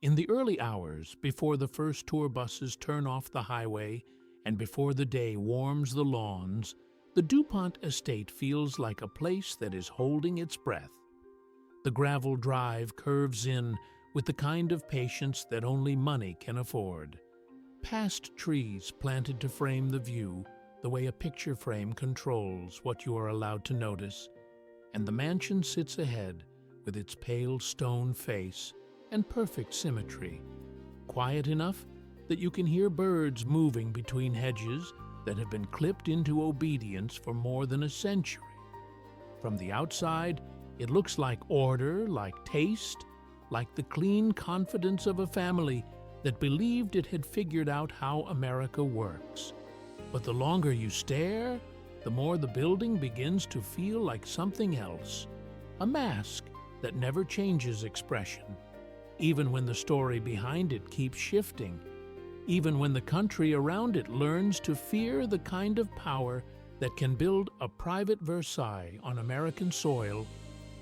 In the early hours, before the first tour buses turn off the highway and before the day warms the lawns, the DuPont estate feels like a place that is holding its breath. The gravel drive curves in with the kind of patience that only money can afford. Past trees planted to frame the view the way a picture frame controls what you are allowed to notice, and the mansion sits ahead with its pale stone face and perfect symmetry, quiet enough that you can hear birds moving between hedges that have been clipped into obedience for more than a century. From the outside, it looks like order, like taste, like the clean confidence of a family that believed it had figured out how America works. But the longer you stare, the more the building begins to feel like something else, a mask that never changes expression, even when the story behind it keeps shifting, even when the country around it learns to fear the kind of power that can build a private Versailles on American soil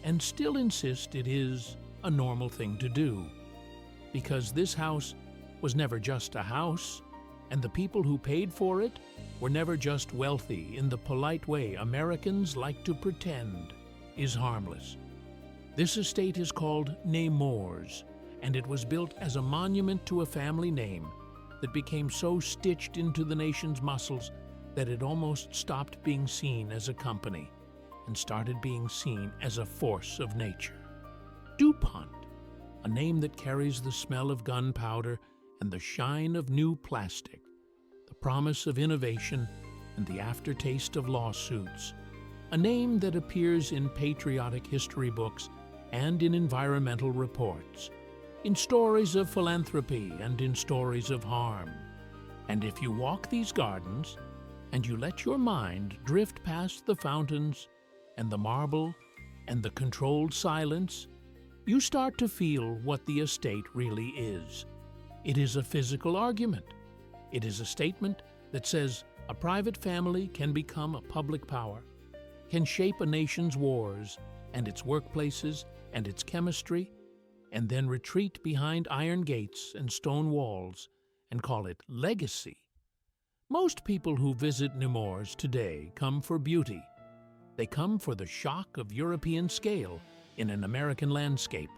and still insist it is a normal thing to do. Because this house was never just a house, and the people who paid for it were never just wealthy in the polite way Americans like to pretend is harmless. This estate is called Nemours, and it was built as a monument to a family name that became so stitched into the nation's muscles that it almost stopped being seen as a company and started being seen as a force of nature. DuPont, a name that carries the smell of gunpowder and the shine of new plastic, the promise of innovation and the aftertaste of lawsuits, a name that appears in patriotic history books and in environmental reports, in stories of philanthropy and in stories of harm. And if you walk these gardens and you let your mind drift past the fountains and the marble and the controlled silence, you start to feel what the estate really is. It is a physical argument. It is a statement that says a private family can become a public power, can shape a nation's wars and its workplaces and its chemistry, and then retreat behind iron gates and stone walls and call it legacy. Most people who visit Nemours today come for beauty. They come for the shock of European scale in an American landscape,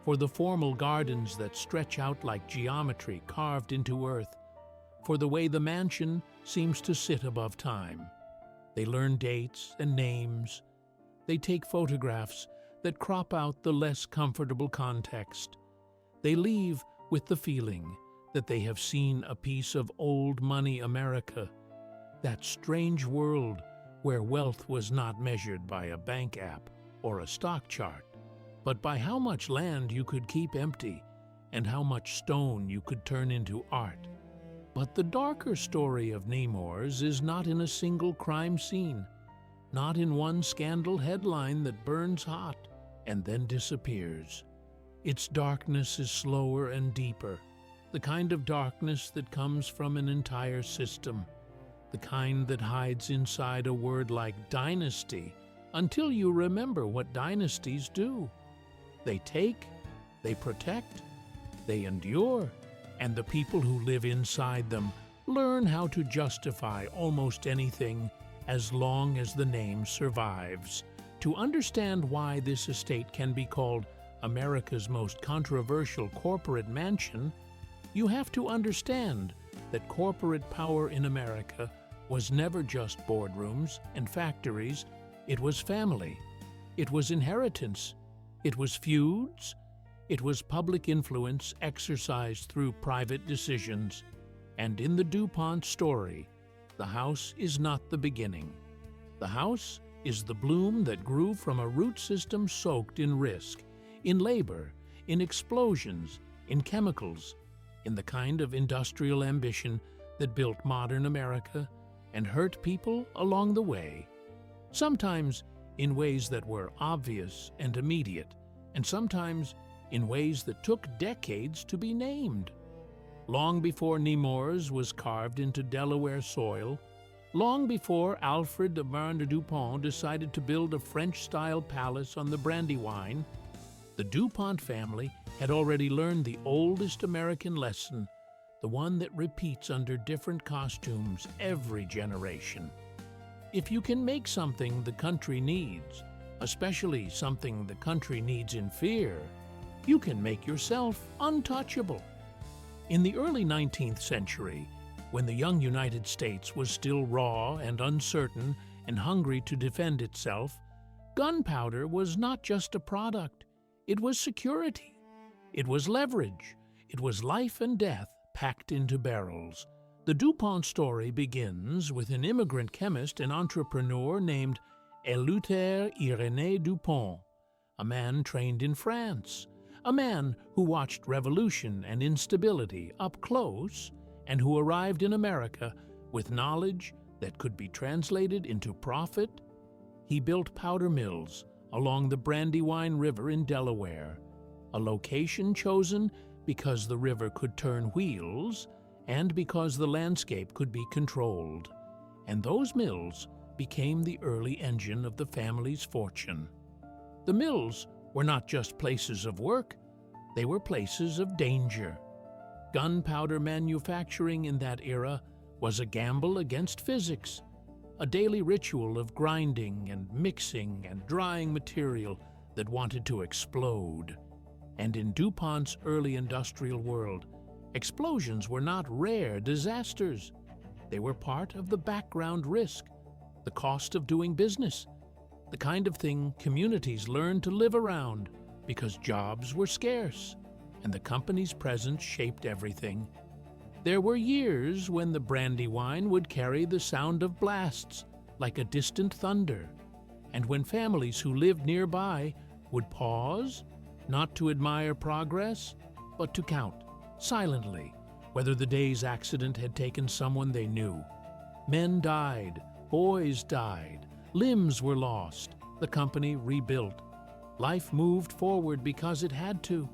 for the formal gardens that stretch out like geometry carved into earth, for the way the mansion seems to sit above time. They learn dates and names. They take photographs that crop out the less comfortable context. They leave with the feeling that they have seen a piece of old money America, that strange world where wealth was not measured by a bank app or a stock chart, but by how much land you could keep empty and how much stone you could turn into art. But the darker story of Nemours is not in a single crime scene, not in one scandal headline that burns hot and then disappears. Its darkness is slower and deeper, the kind of darkness that comes from an entire system, the kind that hides inside a word like dynasty until you remember what dynasties do. They take, they protect, they endure, and the people who live inside them learn how to justify almost anything as long as the name survives. To understand why this estate can be called America's most controversial corporate mansion, you have to understand that corporate power in America was never just boardrooms and factories. It was family. It was inheritance. It was feuds. It was public influence exercised through private decisions. And in the DuPont story, the house is not the beginning. The house is the bloom that grew from a root system soaked in risk, in labor, in explosions, in chemicals, in the kind of industrial ambition that built modern America and hurt people along the way, sometimes in ways that were obvious and immediate, and sometimes in ways that took decades to be named. Long before Nemours was carved into Delaware soil, long before Alfred de DuPont decided to build a French-style palace on the Brandywine, The DuPont family had already learned the oldest American lesson, the one that repeats under different costumes every generation. If you can make something the country needs, especially something the country needs in fear, you can make yourself untouchable. In the early 19th century, when the young United States was still raw and uncertain and hungry to defend itself, gunpowder was not just a product. It was security. It was leverage. It was life and death packed into barrels. The DuPont story begins with an immigrant chemist and entrepreneur named Eleuthère-Irénée DuPont, a man trained in France, a man who watched revolution and instability up close, and who arrived in America with knowledge that could be translated into profit. He built powder mills along the Brandywine River in Delaware, a location chosen because the river could turn wheels and because the landscape could be controlled. And those mills became the early engine of the family's fortune. The mills were not just places of work, they were places of danger. Gunpowder manufacturing in that era was a gamble against physics, a daily ritual of grinding and mixing and drying material that wanted to explode. And in DuPont's early industrial world, explosions were not rare disasters. They were part of the background risk, the cost of doing business, the kind of thing communities learned to live around because jobs were scarce and the company's presence shaped everything. There were years when the Brandywine would carry the sound of blasts like a distant thunder, and when families who lived nearby would pause, not to admire progress, but to count, silently, whether the day's accident had taken someone they knew. Men died, boys died, limbs were lost, the company rebuilt. Life moved forward because it had to,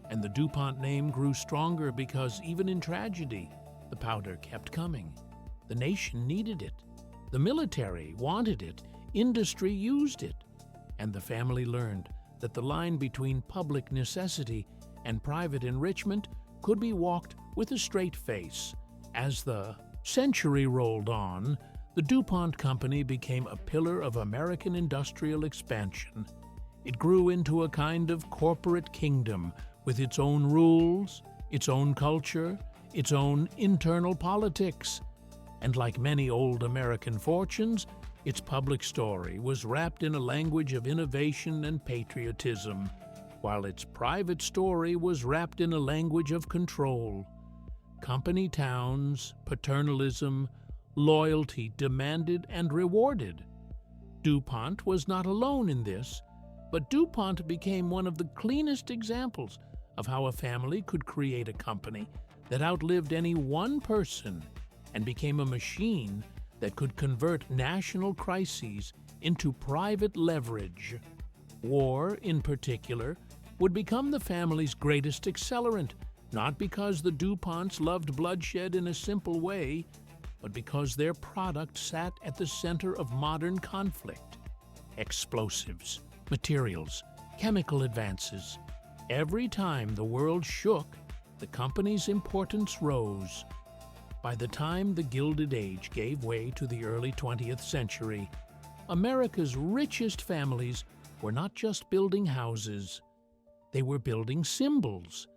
and the DuPont name grew stronger because even in tragedy, the powder kept coming. The nation needed it. The military wanted it. Industry used it. And the family learned that the line between public necessity and private enrichment could be walked with a straight face. As the century rolled on, the DuPont Company became a pillar of American industrial expansion. It grew into a kind of corporate kingdom with its own rules, its own culture, its own internal politics. And like many old American fortunes, its public story was wrapped in a language of innovation and patriotism, while its private story was wrapped in a language of control. Company towns, paternalism, loyalty demanded and rewarded. DuPont was not alone in this, but DuPont became one of the cleanest examples of how a family could create a company that outlived any one person and became a machine that could convert national crises into private leverage. War, in particular, would become the family's greatest accelerant, not because the DuPonts loved bloodshed in a simple way, but because their product sat at the center of modern conflict. Explosives, materials, chemical advances. Every time the world shook, the company's importance rose. By the time the Gilded Age gave way to the early 20th century, America's richest families were not just building houses, they were building symbols.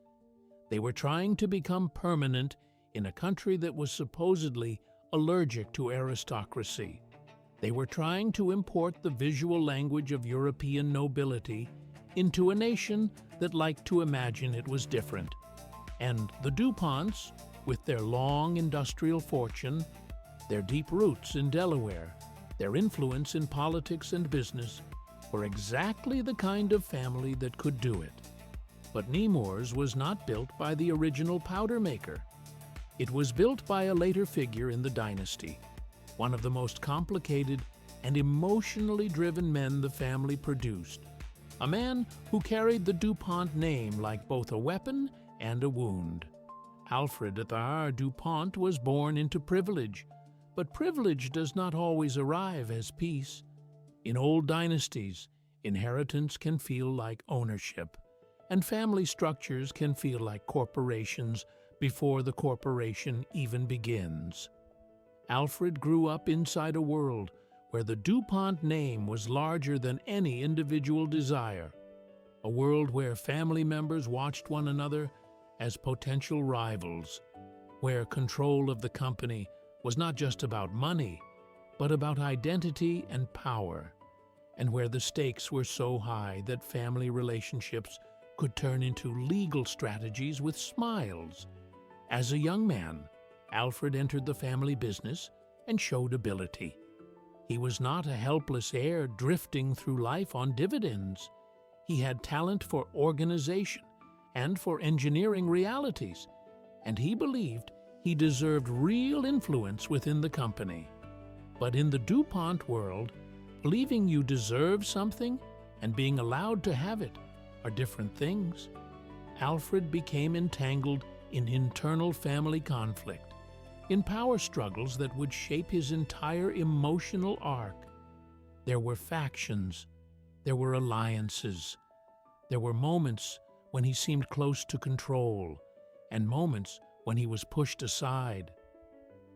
They were trying to become permanent in a country that was supposedly allergic to aristocracy. They were trying to import the visual language of European nobility into a nation that liked to imagine it was different. And the DuPonts, with their long industrial fortune, their deep roots in Delaware, their influence in politics and business, were exactly the kind of family that could do it. But Nemours was not built by the original powder maker. It was built by a later figure in the dynasty, one of the most complicated and emotionally driven men the family produced, a man who carried the DuPont name like both a weapon and a wound. Alfred DuPont was born into privilege, but privilege does not always arrive as peace. In old dynasties, inheritance can feel like ownership. and family structures can feel like corporations before the corporation even begins. Alfred grew up inside a world where the DuPont name was larger than any individual desire, a world where family members watched one another as potential rivals, where control of the company was not just about money, but about identity and power, and where the stakes were so high that family relationships could turn into legal strategies with smiles. As a young man, Alfred entered the family business and showed ability. He was not a helpless heir drifting through life on dividends. He had talent for organization and for engineering realities, and he believed he deserved real influence within the company. But in the DuPont world, believing you deserve something and being allowed to have it are different things. Alfred became entangled in internal family conflict, in power struggles that would shape his entire emotional arc. There were factions, there were alliances, there were moments when he seemed close to control, and moments when he was pushed aside.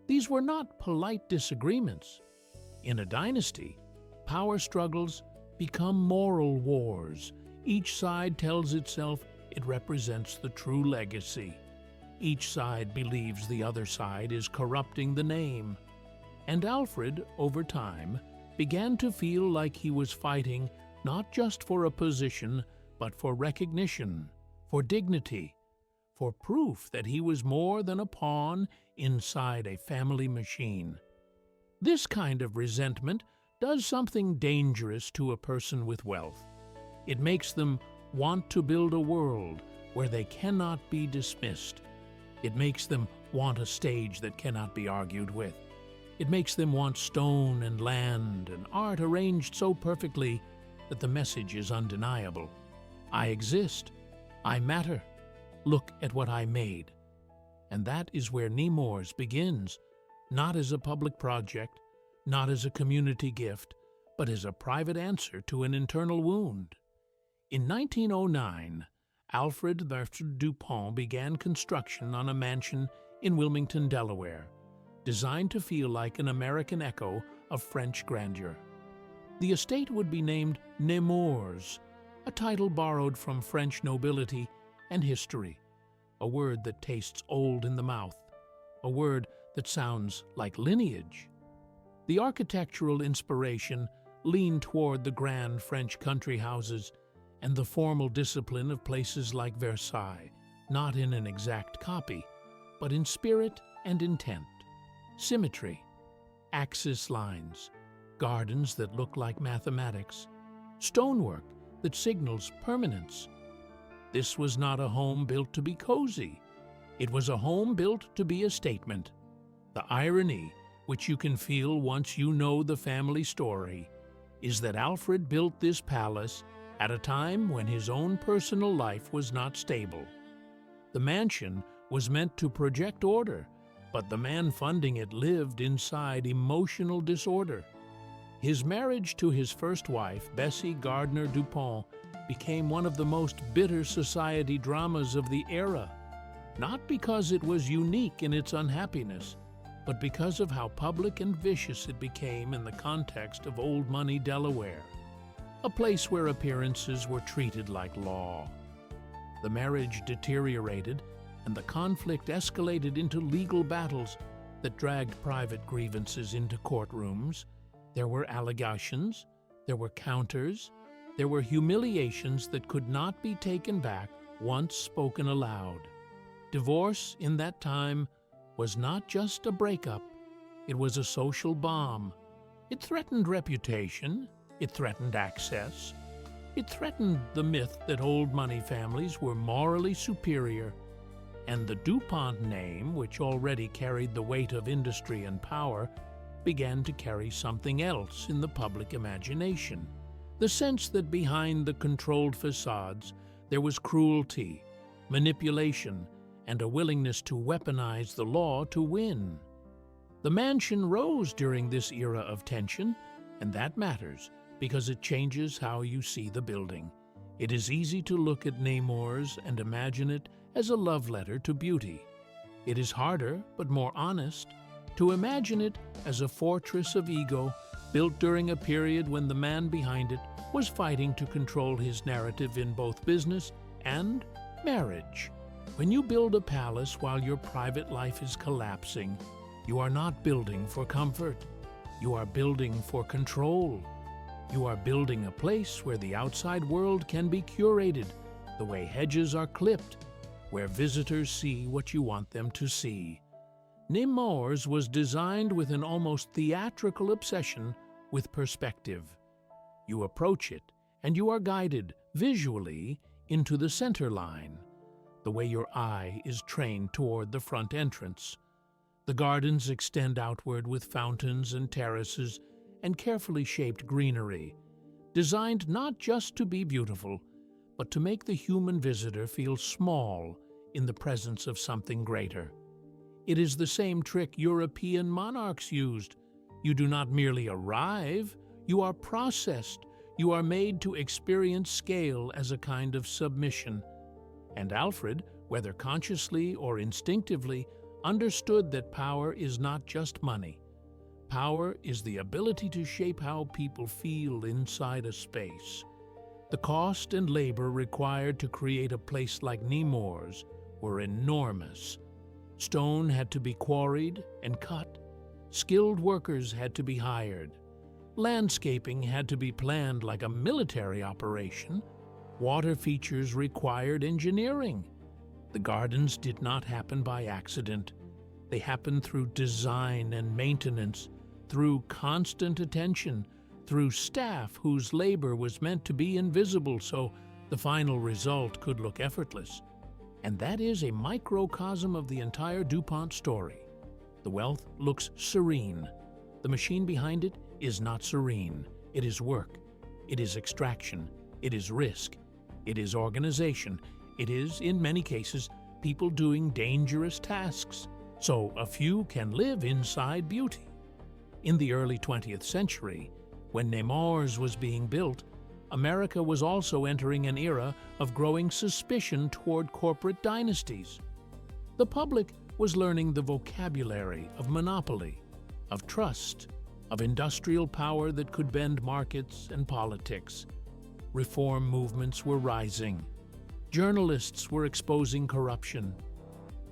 These were not polite disagreements. In a dynasty, power struggles become moral wars. Each side tells itself it represents the true legacy. Each side believes the other side is corrupting the name. And Alfred, over time, began to feel like he was fighting not just for a position, but for recognition, for dignity, for proof that he was more than a pawn inside a family machine. This kind of resentment does something dangerous to a person with wealth. It makes them want to build a world where they cannot be dismissed. It makes them want a stage that cannot be argued with. It makes them want stone and land and art arranged so perfectly that the message is undeniable. I exist. I matter. Look at what I made. And that is where Nemours begins, not as a public project, not as a community gift, but as a private answer to an internal wound. In 1909, Alfred DuPont began construction on a mansion in Wilmington, Delaware, designed to feel like an American echo of French grandeur. The estate would be named Nemours, a title borrowed from French nobility and history, a word that tastes old in the mouth, a word that sounds like lineage. The architectural inspiration leaned toward the grand French country houses and the formal discipline of places like Versailles, not in an exact copy, but in spirit and intent. Symmetry, axis lines, gardens that look like mathematics, stonework that signals permanence. This was not a home built to be cozy. It was a home built to be a statement. The irony, which you can feel once you know the family story, is that Alfred built this palace at a time when his own personal life was not stable. The mansion was meant to project order, but the man funding it lived inside emotional disorder. His marriage to his first wife, Bessie Gardner DuPont, became one of the most bitter society dramas of the era, not because it was unique in its unhappiness, but because of how public and vicious it became in the context of old money Delaware, a place where appearances were treated like law. The marriage deteriorated, and the conflict escalated into legal battles that dragged private grievances into courtrooms. There were allegations, there were counters, there were humiliations that could not be taken back once spoken aloud. Divorce in that time was not just a breakup, it was a social bomb. It threatened reputation, it threatened access, it threatened the myth that old money families were morally superior, and the DuPont name, which already carried the weight of industry and power, began to carry something else in the public imagination. The sense that behind the controlled facades there was cruelty, manipulation, and a willingness to weaponize the law to win. The mansion rose during this era of tension, and that matters because it changes how you see the building. It is easy to look at Nemours and imagine it as a love letter to beauty. It is harder, but more honest, to imagine it as a fortress of ego built during a period when the man behind it was fighting to control his narrative in both business and marriage. When you build a palace while your private life is collapsing, you are not building for comfort. You are building for control. You are building a place where the outside world can be curated, the way hedges are clipped, where visitors see what you want them to see. Nemours was designed with an almost theatrical obsession with perspective. You approach it, and you are guided visually into the center line, the way your eye is trained toward the front entrance. The gardens extend outward with fountains and terraces and carefully shaped greenery, designed not just to be beautiful, but to make the human visitor feel small in the presence of something greater. It is the same trick European monarchs used. You do not merely arrive, you are processed. You are made to experience scale as a kind of submission. And Alfred, whether consciously or instinctively, understood that power is not just money. Power is the ability to shape how people feel inside a space. The cost and labor required to create a place like Nemours were enormous. Stone had to be quarried and cut. Skilled workers had to be hired. Landscaping had to be planned like a military operation. Water features required engineering. The gardens did not happen by accident. They happened through design and maintenance, through constant attention, through staff whose labor was meant to be invisible so the final result could look effortless. And that is a microcosm of the entire DuPont story. The wealth looks serene. The machine behind it is not serene. It is work. It is extraction. It is risk. It is organization. It is, in many cases, people doing dangerous tasks, so a few can live inside beauty. In the early 20th century, when Nemours was being built, America was also entering an era of growing suspicion toward corporate dynasties. The public was learning the vocabulary of monopoly, of trust, of industrial power that could bend markets and politics. Reform movements were rising. Journalists were exposing corruption.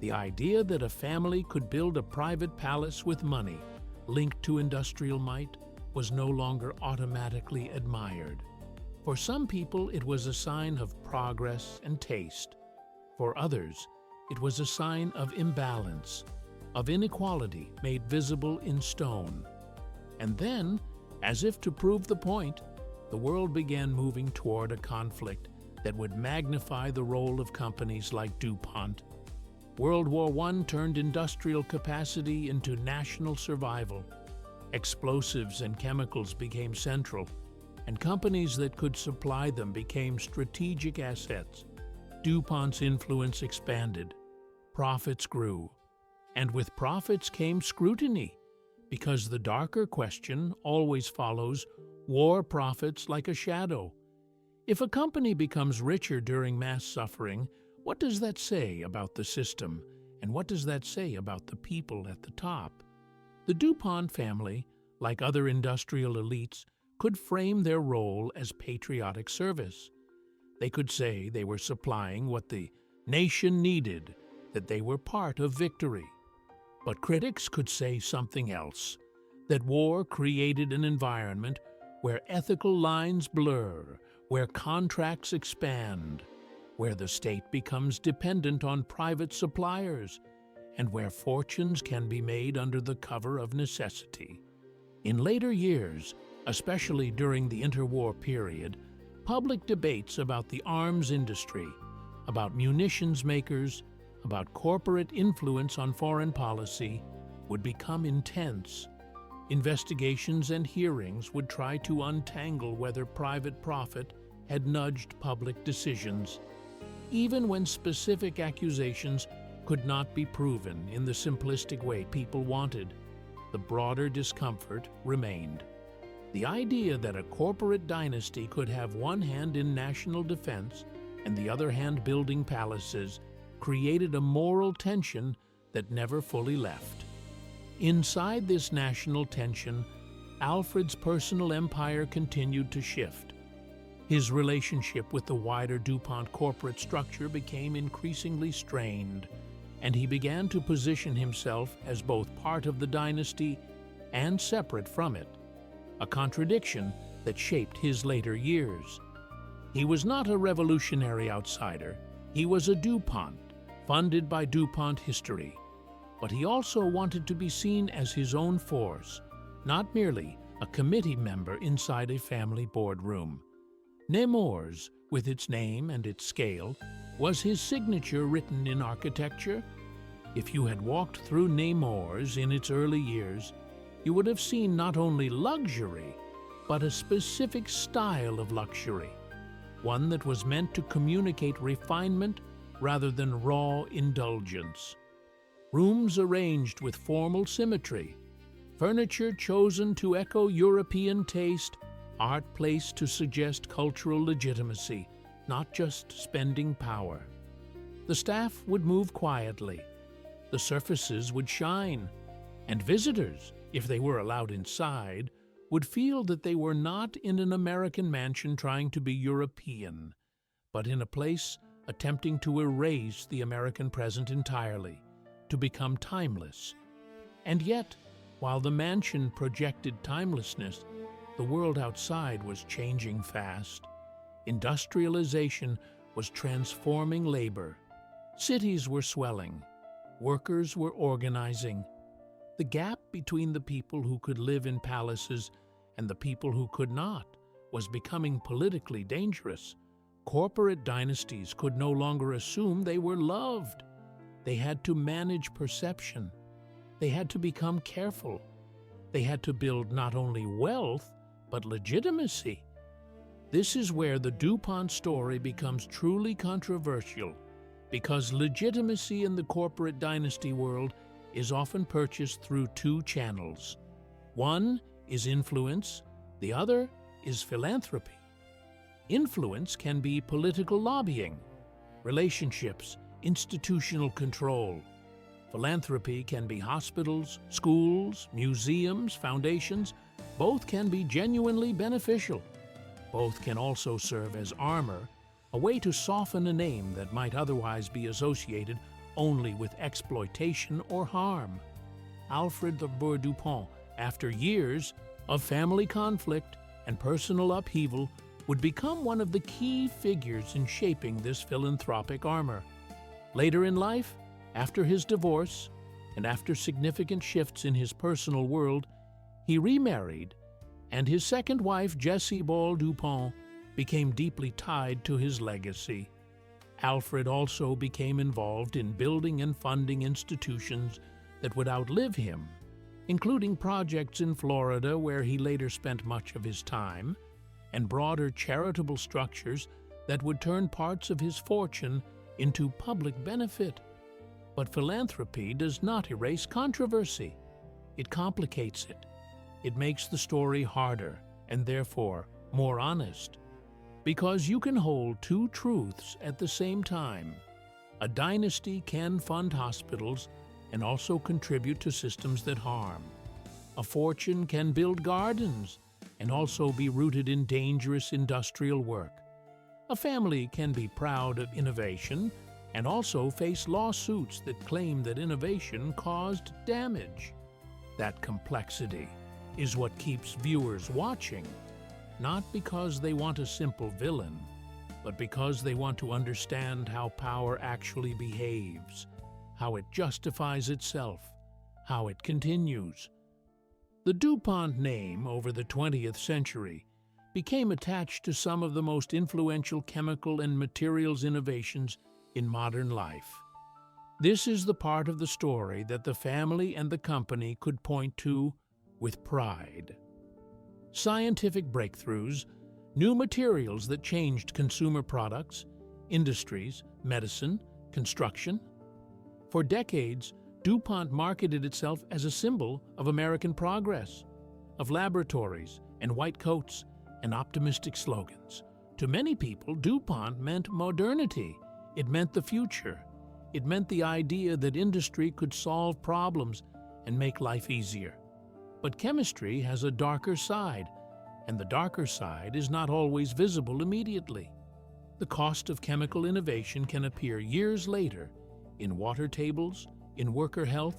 The idea that a family could build a private palace with money linked to industrial might was no longer automatically admired. For some people, it was a sign of progress and taste. For others, it was a sign of imbalance, of inequality made visible in stone. And then, as if to prove the point, the world began moving toward a conflict that would magnify the role of companies like DuPont. World War I turned industrial capacity into national survival. Explosives and chemicals became central, and companies that could supply them became strategic assets. DuPont's influence expanded. Profits grew. And with profits came scrutiny, because the darker question always follows war profits like a shadow. If a company becomes richer during mass suffering, what does that say about the system, and what does that say about the people at the top? The DuPont family, like other industrial elites, could frame their role as patriotic service. They could say they were supplying what the nation needed, that they were part of victory. But critics could say something else, that war created an environment where ethical lines blur, where contracts expand, where the state becomes dependent on private suppliers, and where fortunes can be made under the cover of necessity. In later years, especially during the interwar period, public debates about the arms industry, about munitions makers, about corporate influence on foreign policy would become intense. Investigations and hearings would try to untangle whether private profit had nudged public decisions, even when specific accusations could not be proven in the simplistic way people wanted. The broader discomfort remained. The idea that a corporate dynasty could have one hand in national defense and the other hand building palaces created a moral tension that never fully left. Inside this national tension, Alfred's personal empire continued to shift. His relationship with the wider DuPont corporate structure became increasingly strained, and he began to position himself as both part of the dynasty and separate from it, a contradiction that shaped his later years. He was not a revolutionary outsider. He was a DuPont, funded by DuPont history. But he also wanted to be seen as his own force, not merely a committee member inside a family boardroom. Nemours, with its name and its scale, was his signature written in architecture. If you had walked through Nemours in its early years, you would have seen not only luxury, but a specific style of luxury, one that was meant to communicate refinement rather than raw indulgence. Rooms arranged with formal symmetry, furniture chosen to echo European taste, art placed to suggest cultural legitimacy, not just spending power. The staff would move quietly, the surfaces would shine, and visitors, if they were allowed inside, would feel that they were not in an American mansion trying to be European, but in a place attempting to erase the American present entirely, to become timeless. And yet, while the mansion projected timelessness, the world outside was changing fast. Industrialization was transforming labor. Cities were swelling. Workers were organizing. The gap between the people who could live in palaces and the people who could not was becoming politically dangerous. Corporate dynasties could no longer assume they were loved. They had to manage perception. They had to become careful. They had to build not only wealth, but legitimacy. This is where the DuPont story becomes truly controversial, because legitimacy in the corporate dynasty world is often purchased through two channels. One is influence, the other is philanthropy. Influence can be political lobbying, relationships, institutional control. Philanthropy can be hospitals, schools, museums, foundations. Both can be genuinely beneficial. Both can also serve as armor, a way to soften a name that might otherwise be associated only with exploitation or harm. Alfred the Boer DuPont, after years of family conflict and personal upheaval, would become one of the key figures in shaping this philanthropic armor. Later in life, after his divorce, and after significant shifts in his personal world, he remarried, and his second wife, Jessie Ball DuPont, became deeply tied to his legacy. Alfred also became involved in building and funding institutions that would outlive him, including projects in Florida where he later spent much of his time, and broader charitable structures that would turn parts of his fortune into public benefit. But philanthropy does not erase controversy. It complicates it. It makes the story harder and therefore more honest. Because you can hold two truths at the same time. A dynasty can fund hospitals and also contribute to systems that harm. A fortune can build gardens and also be rooted in dangerous industrial work. A family can be proud of innovation and also face lawsuits that claim that innovation caused damage. That complexity is what keeps viewers watching, not because they want a simple villain, but because they want to understand how power actually behaves, how it justifies itself, how it continues. The DuPont name over the 20th century became attached to some of the most influential chemical and materials innovations in modern life. This is the part of the story that the family and the company could point to with pride. Scientific breakthroughs, new materials that changed consumer products, industries, medicine, construction. For decades, DuPont marketed itself as a symbol of American progress, of laboratories and white coats and optimistic slogans. To many people, DuPont meant modernity. It meant the future. It meant the idea that industry could solve problems and make life easier. But chemistry has a darker side, and the darker side is not always visible immediately. The cost of chemical innovation can appear years later in water tables, in worker health,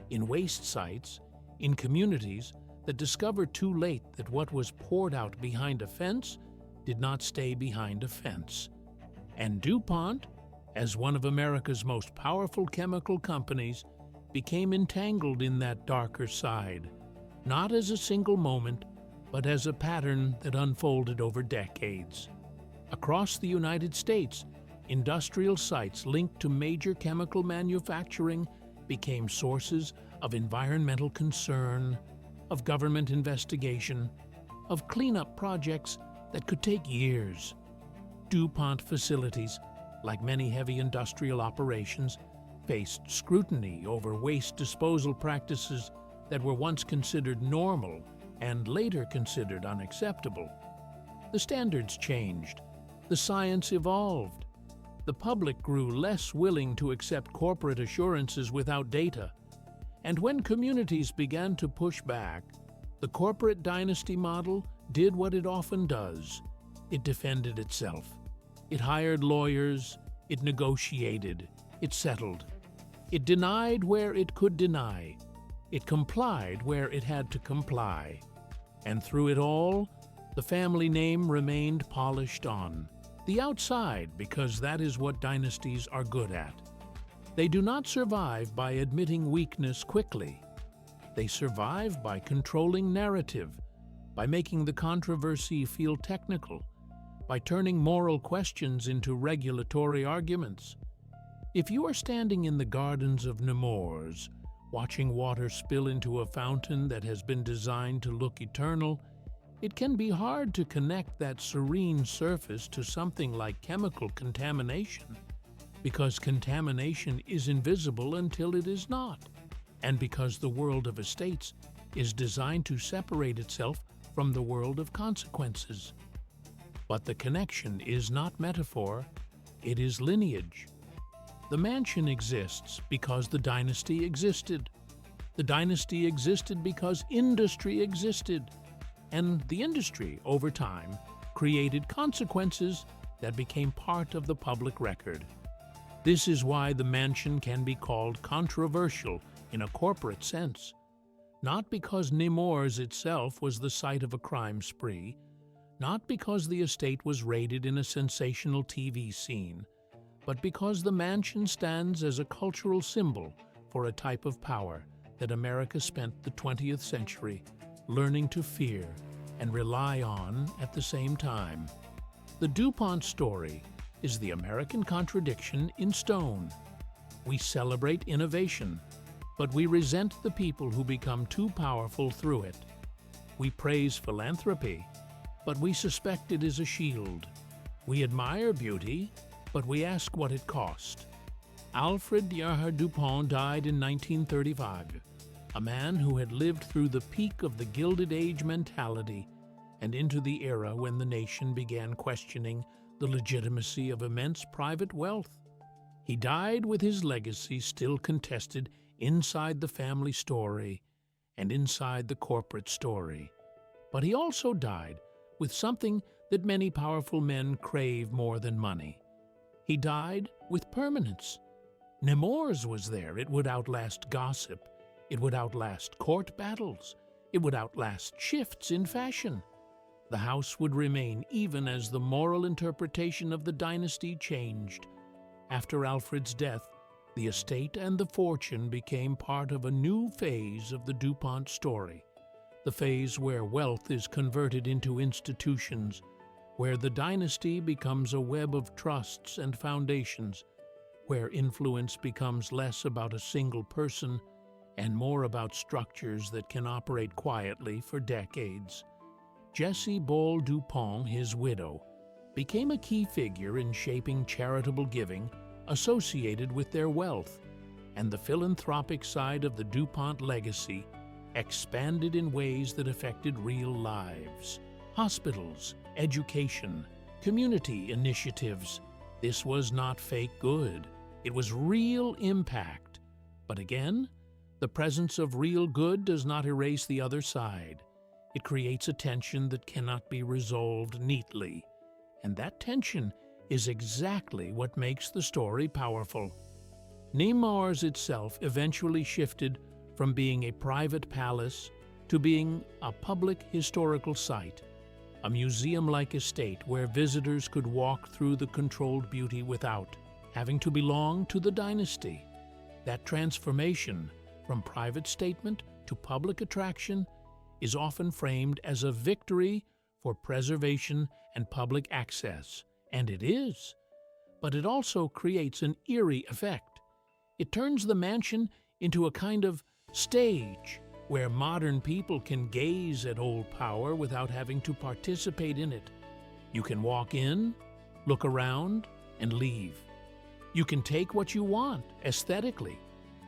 in waste sites, in communities that discover too late that what was poured out behind a fence did not stay behind a fence. And DuPont, as one of America's most powerful chemical companies, became entangled in that darker side, not as a single moment, but as a pattern that unfolded over decades. Across the United States, industrial sites linked to major chemical manufacturing became sources of environmental concern, of government investigation, of cleanup projects that could take years. DuPont facilities, like many heavy industrial operations, faced scrutiny over waste disposal practices that were once considered normal and later considered unacceptable. The standards changed. The science evolved. The public grew less willing to accept corporate assurances without data. And when communities began to push back, the corporate dynasty model did what it often does. It defended itself. It hired lawyers. It negotiated. It settled. It denied where it could deny. It complied where it had to comply. And through it all, the family name remained polished on the outside, because that is what dynasties are good at. They do not survive by admitting weakness quickly. They survive by controlling narrative, by making the controversy feel technical, by turning moral questions into regulatory arguments. If you are standing in the gardens of Nemours, watching water spill into a fountain that has been designed to look eternal, it can be hard to connect that serene surface to something like chemical contamination, because contamination is invisible until it is not, and because the world of estates is designed to separate itself from the world of consequences. But the connection is not metaphor, it is lineage. The mansion exists because the dynasty existed. The dynasty existed because industry existed. And the industry, over time, created consequences that became part of the public record. This is why the mansion can be called controversial in a corporate sense. Not because Nemours itself was the site of a crime spree, not because the estate was raided in a sensational TV scene, but because the mansion stands as a cultural symbol for a type of power that America spent the 20th century learning to fear and rely on at the same time. The DuPont story is the American contradiction in stone. We celebrate innovation, but we resent the people who become too powerful through it. We praise philanthropy, but we suspect it is a shield. We admire beauty, but we ask what it cost. Alfred DuPont died in 1935, a man who had lived through the peak of the Gilded Age mentality and into the era when the nation began questioning the legitimacy of immense private wealth. He died with his legacy still contested inside the family story and inside the corporate story. But he also died with something that many powerful men crave more than money. He died with permanence. Nemours was there. It would outlast gossip. It would outlast court battles. It would outlast shifts in fashion. The house would remain even as the moral interpretation of the dynasty changed. After Alfred's death, the estate and the fortune became part of a new phase of the DuPont story, the phase where wealth is converted into institutions, where the dynasty becomes a web of trusts and foundations, where influence becomes less about a single person and more about structures that can operate quietly for decades. Jessie Ball DuPont, his widow, became a key figure in shaping charitable giving associated with their wealth, and the philanthropic side of the DuPont legacy expanded in ways that affected real lives. Hospitals, education, community initiatives. This was not fake good. It was real impact. But again, the presence of real good does not erase the other side. It creates a tension that cannot be resolved neatly. And that tension is exactly what makes the story powerful. Nemours itself eventually shifted from being a private palace to being a public historical site, a museum-like estate where visitors could walk through the controlled beauty without having to belong to the dynasty. That transformation from private statement to public attraction is often framed as a victory for preservation and public access, and it is. But it also creates an eerie effect. It turns the mansion into a kind of stage where modern people can gaze at old power without having to participate in it. You can walk in, look around, and leave. You can take what you want aesthetically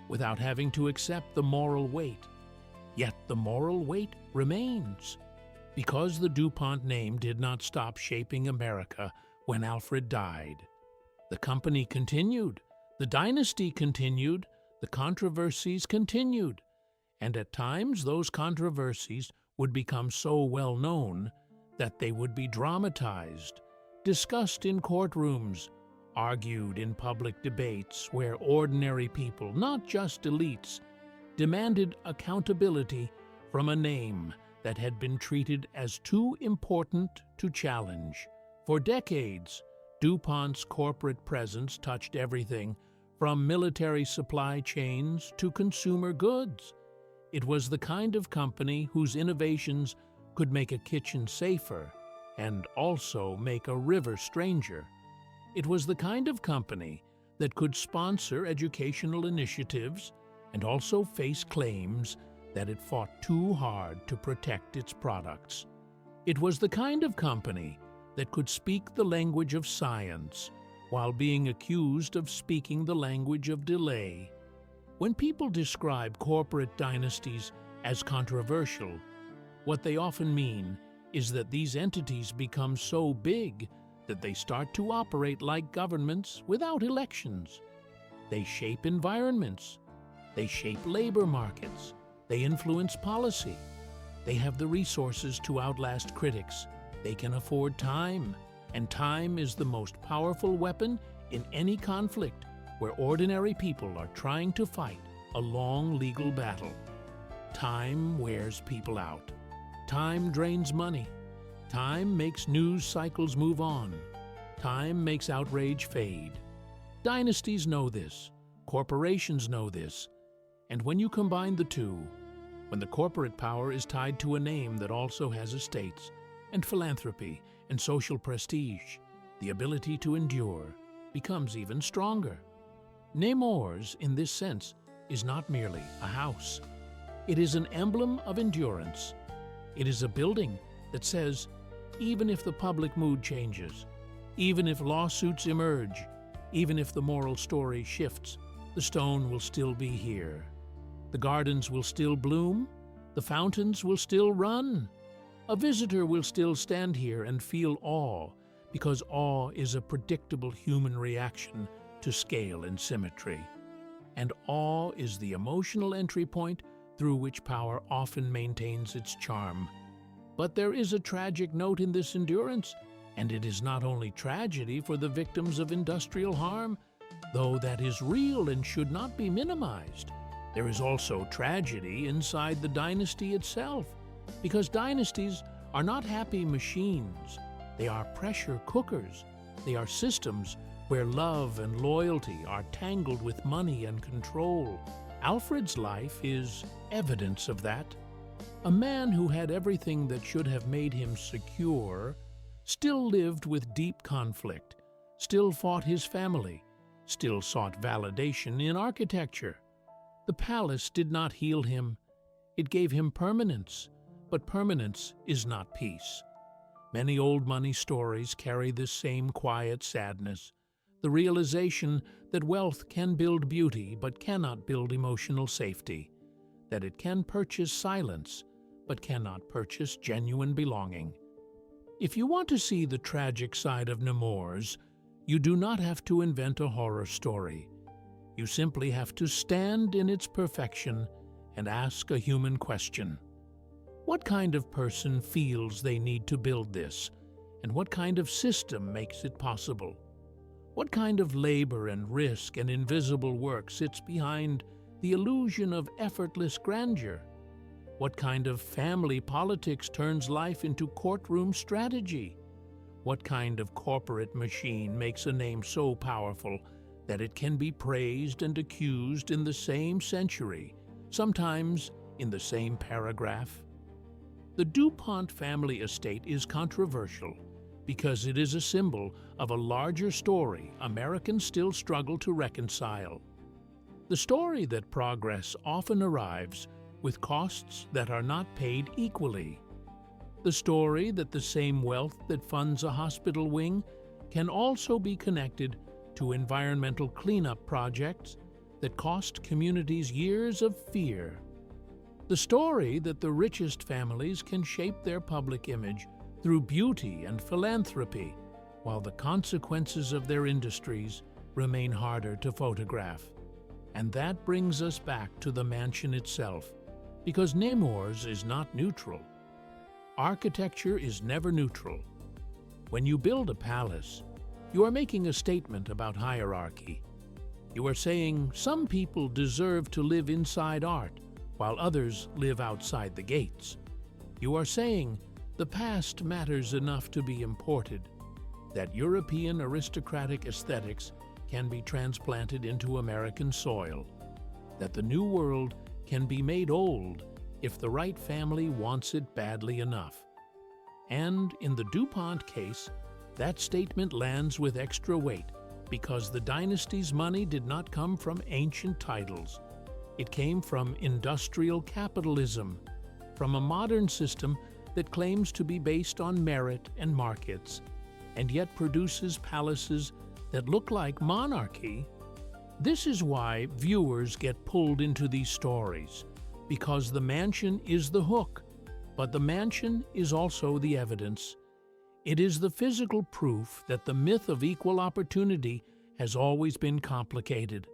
without having to accept the moral weight. Yet the moral weight remains. Because the DuPont name did not stop shaping America when Alfred died. The company continued, the dynasty continued, the controversies continued, and at times those controversies would become so well known that they would be dramatized, discussed in courtrooms, argued in public debates where ordinary people, not just elites, demanded accountability from a name that had been treated as too important to challenge. For decades, DuPont's corporate presence touched everything from military supply chains to consumer goods. It was the kind of company whose innovations could make a kitchen safer and also make a river stranger. It was the kind of company that could sponsor educational initiatives and also face claims that it fought too hard to protect its products. It was the kind of company that could speak the language of science while being accused of speaking the language of delay. When people describe corporate dynasties as controversial, what they often mean is that these entities become so big that they start to operate like governments without elections. They shape environments. They shape labor markets. They influence policy. They have the resources to outlast critics. They can afford time, and time is the most powerful weapon in any conflict where ordinary people are trying to fight a long legal battle. Time wears people out. Time drains money. Time makes news cycles move on. Time makes outrage fade. Dynasties know this. Corporations know this. And when you combine the two, when the corporate power is tied to a name that also has estates and philanthropy and social prestige, the ability to endure becomes even stronger. Nemours, in this sense, is not merely a house. It is an emblem of endurance. It is a building that says, even if the public mood changes, even if lawsuits emerge, even if the moral story shifts, the stone will still be here. The gardens will still bloom. The fountains will still run. A visitor will still stand here and feel awe, because awe is a predictable human reaction to scale and symmetry. And awe is the emotional entry point through which power often maintains its charm. But there is a tragic note in this endurance, and it is not only tragedy for the victims of industrial harm, though that is real and should not be minimized. There is also tragedy inside the dynasty itself, because dynasties are not happy machines. They are pressure cookers. They are systems where love and loyalty are tangled with money and control. Alfred's life is evidence of that. A man who had everything that should have made him secure still lived with deep conflict, still fought his family, still sought validation in architecture. The palace did not heal him. It gave him permanence, but permanence is not peace. Many old money stories carry this same quiet sadness, the realization that wealth can build beauty but cannot build emotional safety, that it can purchase silence, but cannot purchase genuine belonging. If you want to see the tragic side of Nemours, you do not have to invent a horror story. You simply have to stand in its perfection and ask a human question. What kind of person feels they need to build this, and what kind of system makes it possible? What kind of labor and risk and invisible work sits behind the illusion of effortless grandeur? What kind of family politics turns life into courtroom strategy? What kind of corporate machine makes a name so powerful that it can be praised and accused in the same century, sometimes in the same paragraph? The DuPont family estate is controversial because it is a symbol of a larger story Americans still struggle to reconcile. The story that progress often arrives with costs that are not paid equally. The story that the same wealth that funds a hospital wing can also be connected to environmental cleanup projects that cost communities years of fear. The story that the richest families can shape their public image through beauty and philanthropy, while the consequences of their industries remain harder to photograph. And that brings us back to the mansion itself, because Nemours is not neutral. Architecture is never neutral. When you build a palace, you are making a statement about hierarchy. You are saying some people deserve to live inside art, while others live outside the gates. You are saying the past matters enough to be imported, that European aristocratic aesthetics can be transplanted into American soil, that the New World can be made old if the right family wants it badly enough. And in the DuPont case, that statement lands with extra weight because the dynasty's money did not come from ancient titles. It came from industrial capitalism, from a modern system that claims to be based on merit and markets, and yet produces palaces that look like monarchy. This is why viewers get pulled into these stories, because the mansion is the hook, but the mansion is also the evidence. It is the physical proof that the myth of equal opportunity has always been complicated.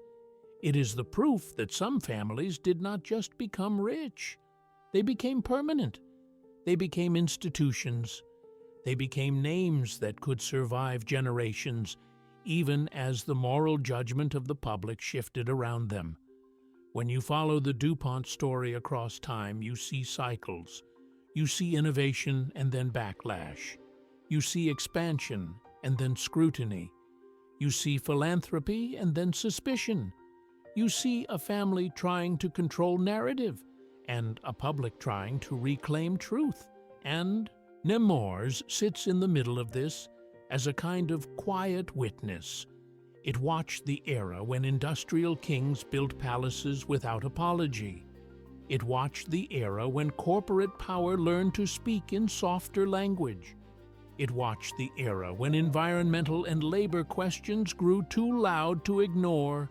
It is the proof that some families did not just become rich. They became permanent. They became institutions. They became names that could survive generations, even as the moral judgment of the public shifted around them. When you follow the DuPont story across time, you see cycles. You see innovation and then backlash. You see expansion and then scrutiny. You see philanthropy and then suspicion. You see a family trying to control narrative and a public trying to reclaim truth. And Nemours sits in the middle of this as a kind of quiet witness. It watched the era when industrial kings built palaces without apology. It watched the era when corporate power learned to speak in softer language. It watched the era when environmental and labor questions grew too loud to ignore.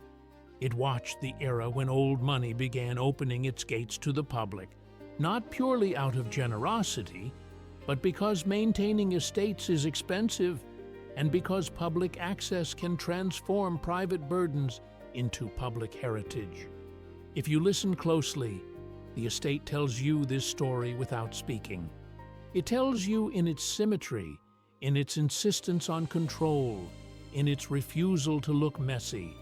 It watched the era when old money began opening its gates to the public, not purely out of generosity, but because maintaining estates is expensive and because public access can transform private burdens into public heritage. If you listen closely, the estate tells you this story without speaking. It tells you in its symmetry, in its insistence on control, in its refusal to look messy.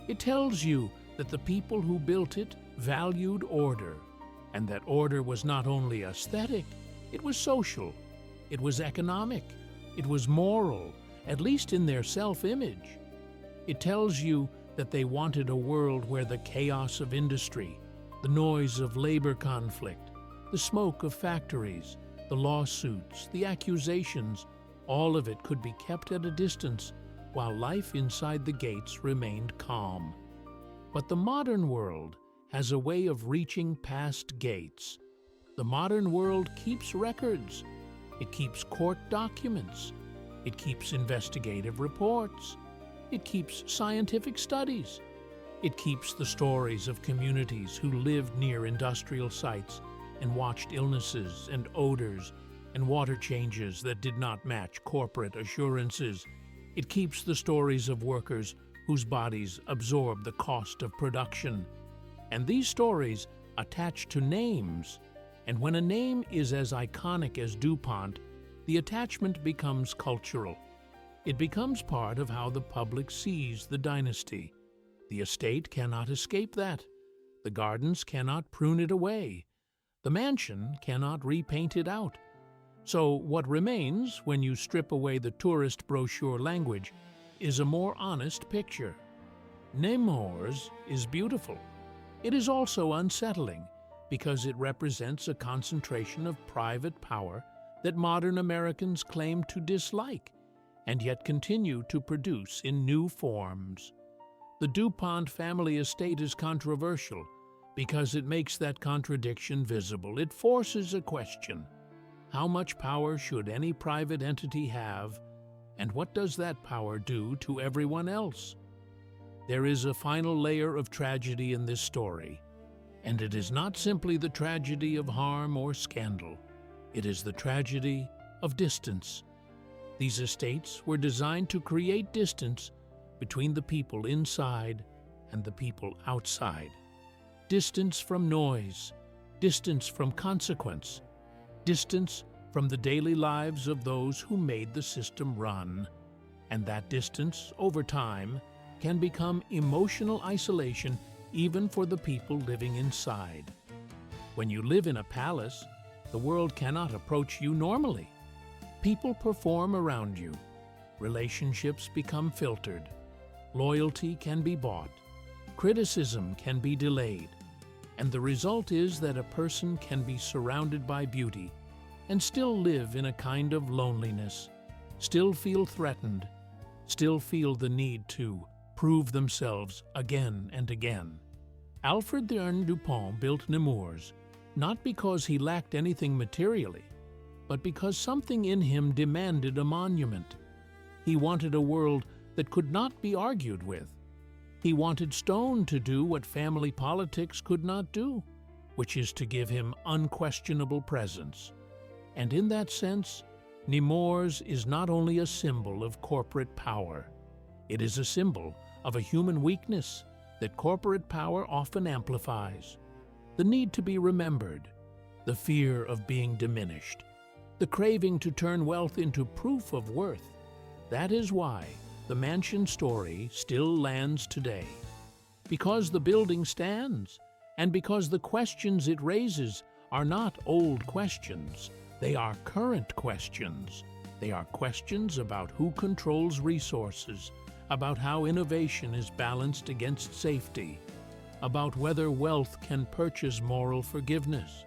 It tells you that the people who built it valued order, and that order was not only aesthetic, it was social, it was economic, it was moral, at least in their self-image. It tells you that they wanted a world where the chaos of industry, the noise of labor conflict, the smoke of factories, the lawsuits, the accusations, all of it could be kept at a distance while life inside the gates remained calm. But the modern world has a way of reaching past gates. The modern world keeps records. It keeps court documents. It keeps investigative reports. It keeps scientific studies. It keeps the stories of communities who lived near industrial sites and watched illnesses and odors and water changes that did not match corporate assurances. It keeps the stories of workers whose bodies absorb the cost of production. And these stories attach to names. And when a name is as iconic as DuPont, the attachment becomes cultural. It becomes part of how the public sees the dynasty. The estate cannot escape that. The gardens cannot prune it away. The mansion cannot repaint it out. So what remains when you strip away the tourist brochure language is a more honest picture. Nemours is beautiful. It is also unsettling because it represents a concentration of private power that modern Americans claim to dislike and yet continue to produce in new forms. The DuPont family estate is controversial because it makes that contradiction visible. It forces a question. How much power should any private entity have, and what does that power do to everyone else? There is a final layer of tragedy in this story, and it is not simply the tragedy of harm or scandal. It is the tragedy of distance. These estates were designed to create distance between the people inside and the people outside. Distance from noise, distance from consequence, distance from the daily lives of those who made the system run. And that distance, over time, can become emotional isolation even for the people living inside. When you live in a palace, the world cannot approach you normally. People perform around you. Relationships become filtered. Loyalty can be bought. Criticism can be delayed. And the result is that a person can be surrounded by beauty and still live in a kind of loneliness, still feel threatened, still feel the need to prove themselves again and again. Alfred DuPont built Nemours not because he lacked anything materially, but because something in him demanded a monument. He wanted a world that could not be argued with. He wanted stone to do what family politics could not do, which is to give him unquestionable presence. And in that sense, Nemours is not only a symbol of corporate power. It is a symbol of a human weakness that corporate power often amplifies. The need to be remembered, the fear of being diminished, the craving to turn wealth into proof of worth. That is why the mansion story still lands today. Because the building stands, and because the questions it raises are not old questions, they are current questions. They are questions about who controls resources, about how innovation is balanced against safety, about whether wealth can purchase moral forgiveness,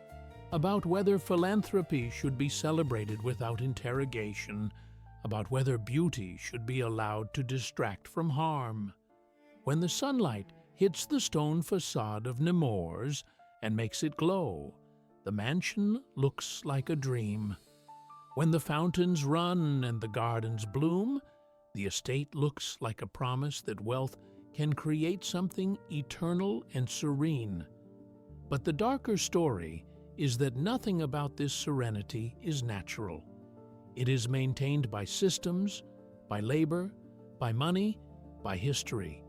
about whether philanthropy should be celebrated without interrogation, about whether beauty should be allowed to distract from harm. When the sunlight hits the stone facade of Nemours and makes it glow, the mansion looks like a dream. When the fountains run and the gardens bloom, the estate looks like a promise that wealth can create something eternal and serene. But the darker story is that nothing about this serenity is natural. It is maintained by systems, by labor, by money, by history.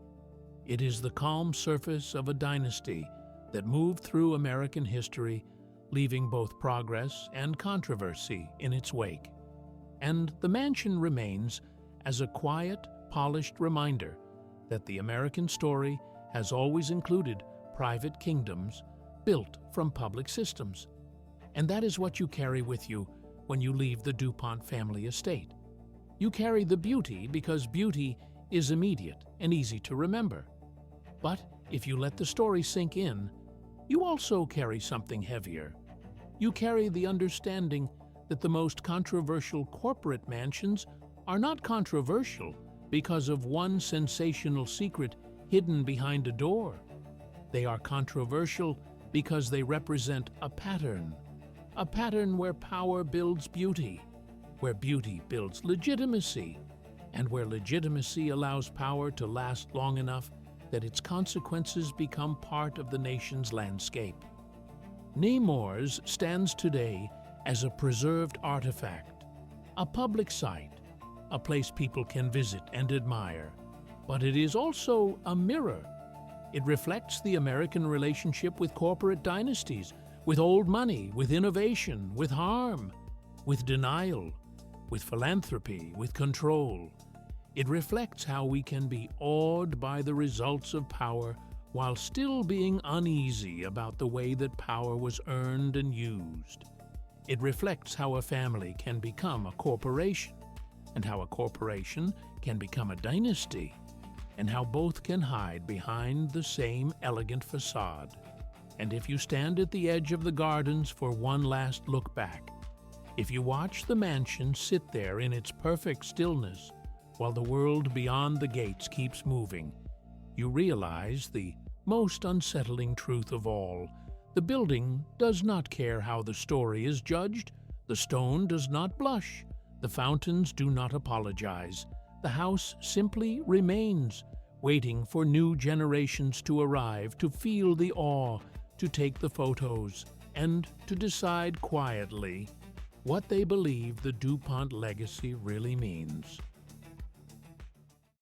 It is the calm surface of a dynasty that moved through American history, leaving both progress and controversy in its wake. And the mansion remains as a quiet, polished reminder that the American story has always included private kingdoms built from public systems. And that is what you carry with you when you leave the DuPont family estate. You carry the beauty because beauty is immediate and easy to remember. But if you let the story sink in, you also carry something heavier. You carry the understanding that the most controversial corporate mansions are not controversial because of one sensational secret hidden behind a door. They are controversial because they represent a pattern where power builds beauty, where beauty builds legitimacy, and where legitimacy allows power to last long enough that its consequences become part of the nation's landscape. Nemours stands today as a preserved artifact, a public site, a place people can visit and admire. But it is also a mirror. It reflects the American relationship with corporate dynasties, with old money, with innovation, with harm, with denial, with philanthropy, with control. It reflects how we can be awed by the results of power while still being uneasy about the way that power was earned and used. It reflects how a family can become a corporation, and how a corporation can become a dynasty, and how both can hide behind the same elegant facade. And if you stand at the edge of the gardens for one last look back, if you watch the mansion sit there in its perfect stillness while the world beyond the gates keeps moving, you realize the most unsettling truth of all. The building does not care how the story is judged. The stone does not blush. The fountains do not apologize. The house simply remains, waiting for new generations to arrive, to feel the awe, to take the photos, and to decide quietly what they believe the DuPont legacy really means.